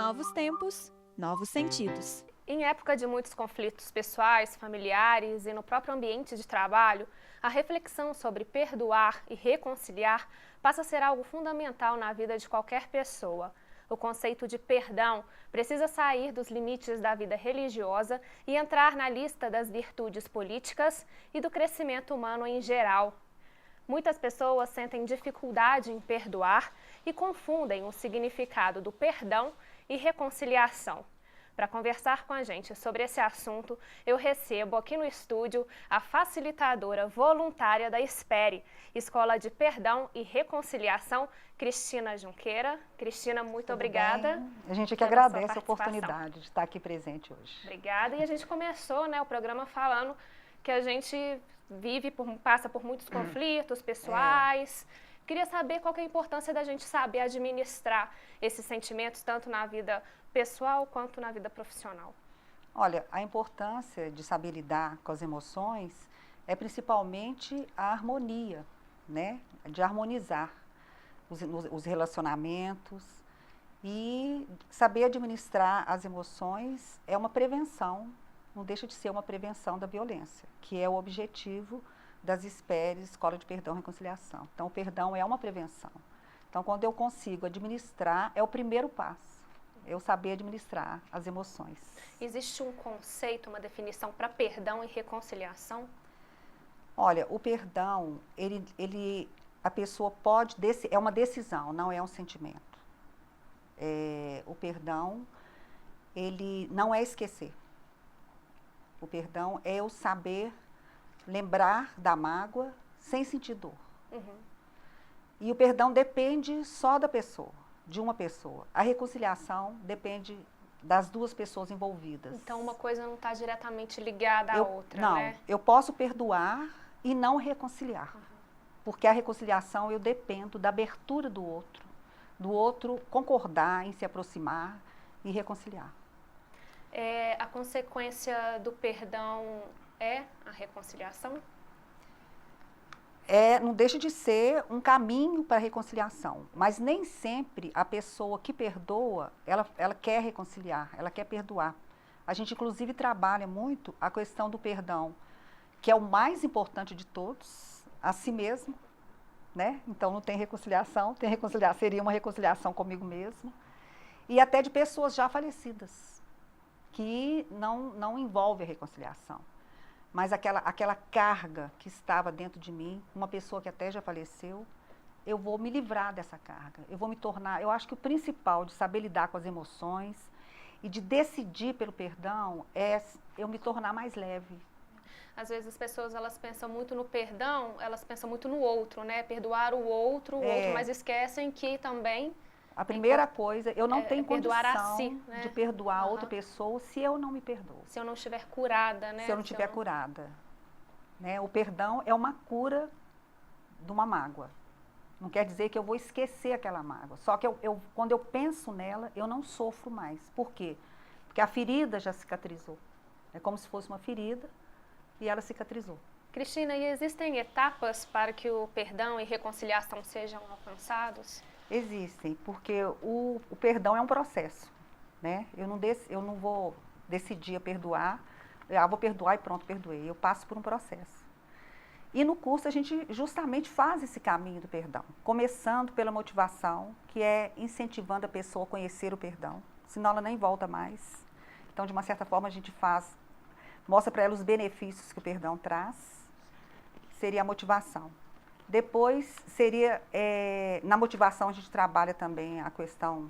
Novos tempos, novos sentidos. Em época de muitos conflitos pessoais, familiares e no próprio ambiente de trabalho, a reflexão sobre perdoar e reconciliar passa a ser algo fundamental na vida de qualquer pessoa. O conceito de perdão precisa sair dos limites da vida religiosa e entrar na lista das virtudes políticas e do crescimento humano em geral. Muitas pessoas sentem dificuldade em perdoar e confundem o significado do perdão e reconciliação. Para conversar com a gente sobre esse assunto, eu recebo aqui no estúdio a facilitadora voluntária da Espere, Escola de Perdão e Reconciliação, Cristina Junqueira. Cristina, muito obrigada. Bem. A gente que agradece a oportunidade de estar aqui presente hoje. Obrigada. E a gente começou, o programa falando que a gente passa por muitos conflitos pessoais. Queria saber qual que é a importância da gente saber administrar esses sentimentos, tanto na vida pessoal quanto na vida profissional. Olha, a importância de saber lidar com as emoções é principalmente a harmonia, né? De harmonizar os relacionamentos e saber administrar as emoções é uma prevenção, não deixa de ser uma prevenção da violência, que é o objetivo das Esperes, Escola de Perdão e Reconciliação. Então, o perdão é uma prevenção. Então, quando eu consigo administrar, é o primeiro passo. Eu saber administrar as emoções. Existe um conceito, uma definição para perdão e reconciliação? Olha, o perdão, a pessoa pode, é uma decisão, não é um sentimento. O perdão, ele não é esquecer. O perdão é eu saber lembrar da mágoa sem sentir dor. E o perdão depende só da pessoa, de uma pessoa. A reconciliação depende das duas pessoas envolvidas. Então, uma coisa não está diretamente ligada à outra, não, né? Eu posso perdoar e não reconciliar. Porque a reconciliação eu dependo da abertura do outro concordar em se aproximar e reconciliar. A consequência do perdão é a reconciliação? Não deixa de ser um caminho para a reconciliação, mas nem sempre a pessoa que perdoa, ela quer reconciliar, ela quer perdoar. A gente, inclusive, trabalha muito a questão do perdão, que é o mais importante de todos, a si mesmo, né? Então, não tem reconciliação, seria uma reconciliação comigo mesma, e até de pessoas já falecidas, que não envolve a reconciliação. Mas aquela carga que estava dentro de mim, uma pessoa que até já faleceu, eu vou me livrar dessa carga. Eu vou me tornar, eu acho que o principal de saber lidar com as emoções e de decidir pelo perdão é eu me tornar mais leve. Às vezes as pessoas, elas pensam muito no perdão, elas pensam muito no outro, né? Perdoar o outro, mas esquecem que também... A primeira coisa, eu não tenho condição a si, né? de perdoar outra pessoa se eu não me perdoo. Se eu não estiver curada, né? Se eu não estiver curada. Né? O perdão é uma cura de uma mágoa. Não quer dizer que eu vou esquecer aquela mágoa. Só que quando eu penso nela, eu não sofro mais. Por quê? Porque a ferida já cicatrizou. É como se fosse uma ferida e ela cicatrizou. Cristina, e existem etapas para que o perdão e reconciliação sejam alcançados? Existem, porque o perdão é um processo, né? Eu não vou decidir a perdoar, vou perdoar e pronto, perdoei. Eu passo por um processo. E no curso a gente justamente faz esse caminho do perdão, começando pela motivação, que é incentivando a pessoa a conhecer o perdão, senão ela nem volta mais. Então, de uma certa forma, a gente mostra para ela os benefícios que o perdão traz, seria a motivação. Depois, na motivação, a gente trabalha também a questão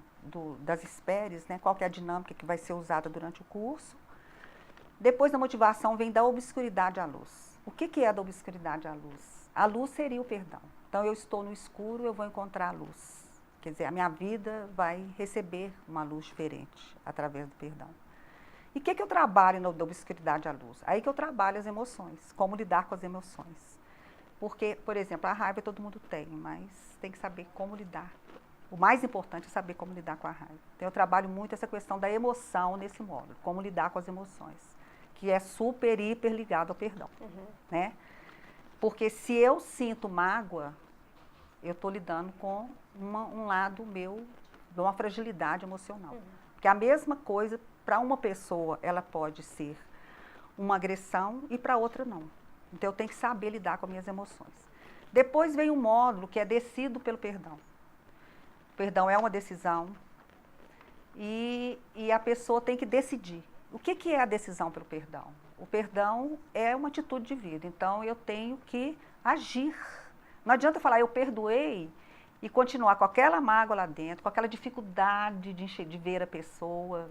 das Esperes, né? Qual que é a dinâmica que vai ser usada durante o curso. Depois da motivação, vem da obscuridade à luz. O que é da obscuridade à luz? A luz seria o perdão. Então, eu estou no escuro, eu vou encontrar a luz. Quer dizer, a minha vida vai receber uma luz diferente através do perdão. E o que eu trabalho da obscuridade à luz? Aí que eu trabalho as emoções, como lidar com as emoções. Porque, por exemplo, a raiva todo mundo tem, mas tem que saber como lidar. O mais importante é saber como lidar com a raiva. Então, eu trabalho muito essa questão da emoção nesse módulo, como lidar com as emoções, que é super, hiper ligado ao perdão. Né? Porque se eu sinto mágoa, eu estou lidando com um lado meu, de uma fragilidade emocional. Porque a mesma coisa, para uma pessoa, ela pode ser uma agressão e para outra não. Então, eu tenho que saber lidar com as minhas emoções. Depois vem um módulo que é descido pelo perdão. O perdão é uma decisão e a pessoa tem que decidir. O que é a decisão pelo perdão? O perdão é uma atitude de vida, então eu tenho que agir. Não adianta falar, eu perdoei e continuar com aquela mágoa lá dentro, com aquela dificuldade de ver a pessoa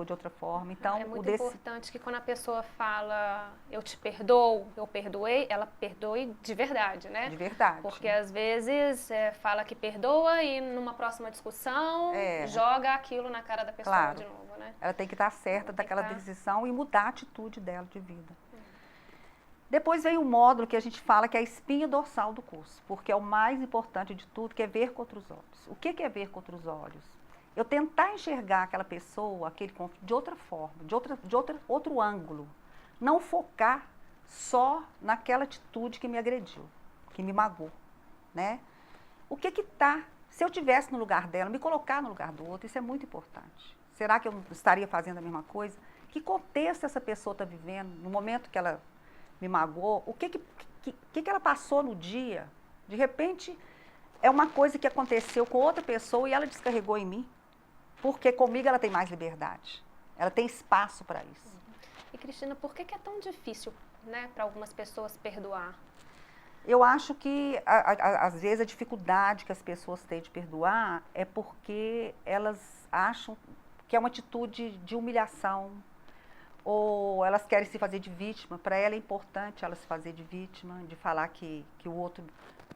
de outra forma. Então, é muito importante que quando a pessoa fala, eu te perdoo, eu perdoei, ela perdoe de verdade, né? De verdade. Porque às vezes fala que perdoa e numa próxima discussão joga aquilo na cara da pessoa de novo, né? Ela tem que estar certa daquela decisão e mudar a atitude dela de vida. Depois vem um módulo que a gente fala que é a espinha dorsal do curso, porque é o mais importante de tudo, que é ver com outros olhos. O que é ver com outros olhos? Eu tentar enxergar aquela pessoa, aquele conflito, de outra forma, outro ângulo. Não focar só naquela atitude que me agrediu, que me magoou, né? O que está, se eu estivesse no lugar dela, me colocar no lugar do outro, isso é muito importante. Será que eu estaria fazendo a mesma coisa? Que contexto essa pessoa está vivendo, no momento que ela me magoou, o que ela passou no dia? De repente, é uma coisa que aconteceu com outra pessoa e ela descarregou em mim, porque comigo ela tem mais liberdade, ela tem espaço para isso. E Cristina, por que é tão difícil, né, para algumas pessoas perdoar? Eu acho que, às vezes, a dificuldade que as pessoas têm de perdoar é porque elas acham que é uma atitude de humilhação, ou elas querem se fazer de vítima. Para ela é importante ela se fazer de vítima, de falar que o outro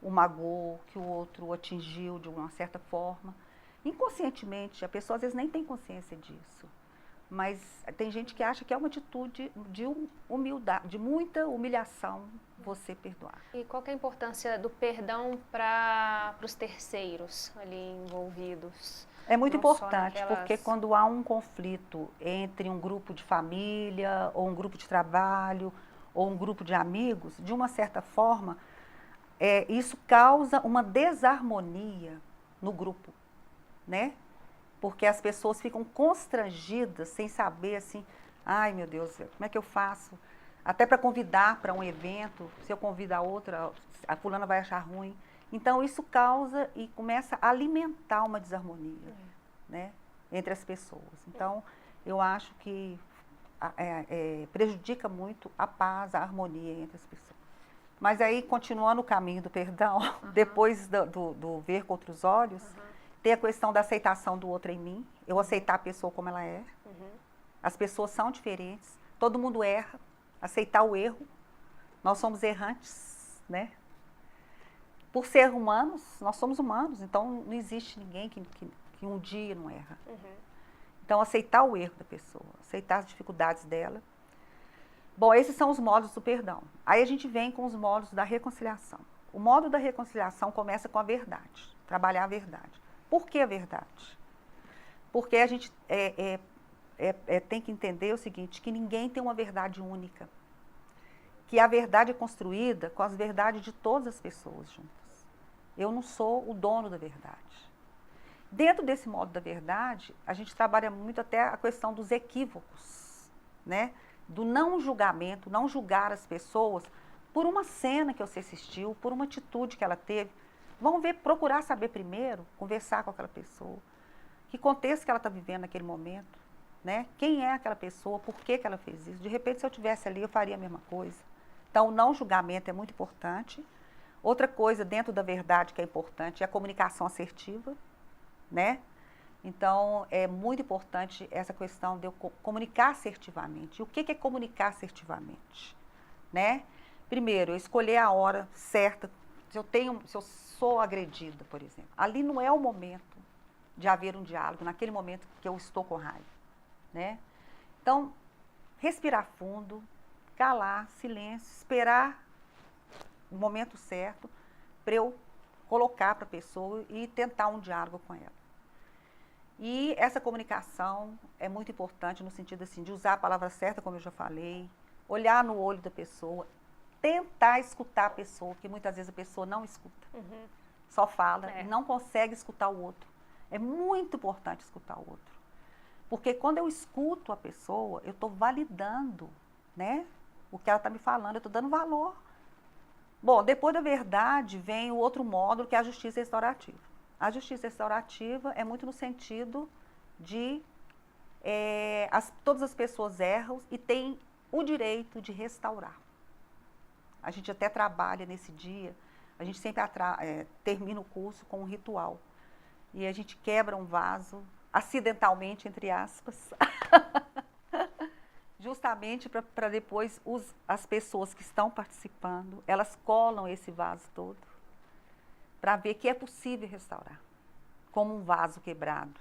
o magoou, que o outro o atingiu de uma certa forma. Inconscientemente, a pessoa às vezes nem tem consciência disso. Mas tem gente que acha que é uma atitude de humildade, de muita humilhação você perdoar. E qual que é a importância do perdão para os terceiros ali envolvidos? É muito importante, porque quando há um conflito entre um grupo de família, ou um grupo de trabalho, ou um grupo de amigos, de uma certa forma, isso causa uma desarmonia no grupo, né? Porque as pessoas ficam constrangidas, sem saber assim, ai meu Deus, como é que eu faço? Até para convidar para um evento, se eu convido a outra, a fulana vai achar ruim. Então, isso causa e começa a alimentar uma desarmonia, né, entre as pessoas. Então, eu acho que prejudica muito a paz, a harmonia entre as pessoas. Mas aí, continuando o caminho do perdão, depois do ver com outros olhos, tem a questão da aceitação do outro em mim, eu aceitar a pessoa como ela é. As pessoas são diferentes, todo mundo erra, aceitar o erro, nós somos errantes, né? Por ser humanos, nós somos humanos, então não existe ninguém que um dia não erra. Então, aceitar o erro da pessoa, aceitar as dificuldades dela. Bom, esses são os módulos do perdão. Aí a gente vem com os módulos da reconciliação. O módulo da reconciliação começa com a verdade, trabalhar a verdade. Por que a verdade? Porque a gente tem que entender o seguinte, que ninguém tem uma verdade única. Que a verdade é construída com as verdades de todas as pessoas juntas. Eu não sou o dono da verdade. Dentro desse modo da verdade, a gente trabalha muito até a questão dos equívocos, né? Do não julgamento, não julgar as pessoas por uma cena que você assistiu, por uma atitude que ela teve. Vamos ver, procurar saber primeiro, conversar com aquela pessoa. Que contexto que ela está vivendo naquele momento, né? Quem é aquela pessoa, por que ela fez isso? De repente, se eu estivesse ali, eu faria a mesma coisa. Então, o não julgamento é muito importante. Outra coisa dentro da verdade que é importante é a comunicação assertiva, né? Então, é muito importante essa questão de eu comunicar assertivamente. E o que é comunicar assertivamente? Né? Primeiro, eu escolher a hora certa. Se eu sou agredida, por exemplo, ali não é o momento de haver um diálogo, naquele momento que eu estou com raiva, né? Então, respirar fundo, calar, silêncio, esperar o momento certo para eu colocar para a pessoa e tentar um diálogo com ela. E essa comunicação é muito importante no sentido assim, de usar a palavra certa, como eu já falei, olhar no olho da pessoa, tentar escutar a pessoa, que muitas vezes a pessoa não escuta, só fala, não consegue escutar o outro. É muito importante escutar o outro. Porque quando eu escuto a pessoa, eu estou validando, né, o que ela está me falando, eu estou dando valor. Bom, depois da verdade vem o outro módulo, que é a justiça restaurativa. A justiça restaurativa é muito no sentido de todas as pessoas erram e têm o direito de restaurar. A gente até trabalha nesse dia, a gente sempre termina o curso com um ritual. E a gente quebra um vaso, acidentalmente, entre aspas, justamente para depois as pessoas que estão participando, elas colam esse vaso todo, para ver que é possível restaurar, como um vaso quebrado.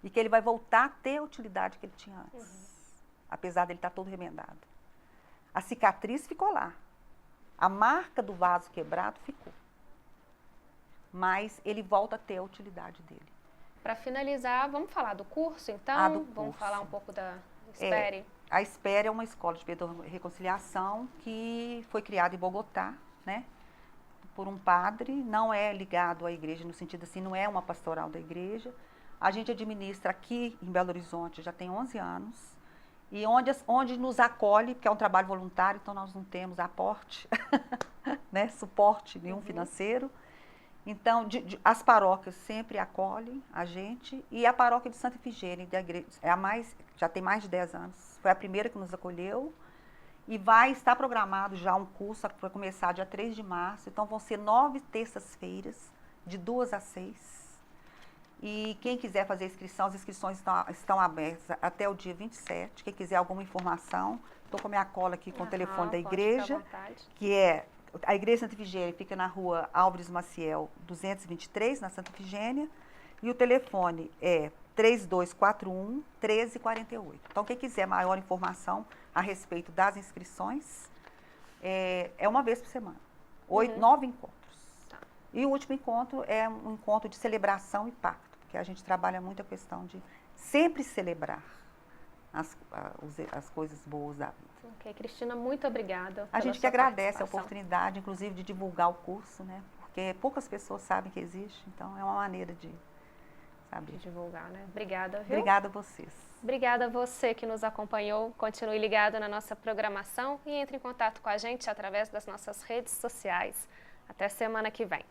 E que ele vai voltar a ter a utilidade que ele tinha antes, apesar dele estar todo remendado. A cicatriz ficou lá. A marca do vaso quebrado ficou. Mas ele volta a ter a utilidade dele. Para finalizar, vamos falar do curso, então? Do curso. Vamos falar um pouco da Espere. A Espere é uma escola de perdão e reconciliação que foi criada em Bogotá, né? Por um padre, não é ligado à igreja, no sentido assim, não é uma pastoral da igreja. A gente administra aqui em Belo Horizonte já tem 11 anos. E onde nos acolhe, porque é um trabalho voluntário, então nós não temos aporte, né, suporte nenhum financeiro. Então, as paróquias sempre acolhem a gente. E a paróquia de Santa Efigênia, da igreja, já tem mais de 10 anos. Foi a primeira que nos acolheu. E vai estar programado já um curso para começar dia 3 de março. Então, vão ser 9 terças-feiras, de 2 às 6. E quem quiser fazer inscrição, as inscrições estão abertas até o dia 27. Quem quiser alguma informação, estou com a minha cola aqui com o telefone da igreja, que é a Igreja Santa Efigênia, fica na rua Álvares Maciel, 223, na Santa Efigênia, e o telefone é 3241-1348. Então, quem quiser maior informação a respeito das inscrições, é uma vez por semana, 9 encontros. Tá. E o último encontro é um encontro de celebração e pacto, porque a gente trabalha muito a questão de sempre celebrar as coisas boas da vida. Ok, Cristina, muito obrigada. A gente que agradece a oportunidade, inclusive, de divulgar o curso, né? Porque poucas pessoas sabem que existe, então é uma maneira de saber. De divulgar, né? Obrigada, viu? Obrigada a vocês. Obrigada a você que nos acompanhou. Continue ligado na nossa programação e entre em contato com a gente através das nossas redes sociais. Até semana que vem.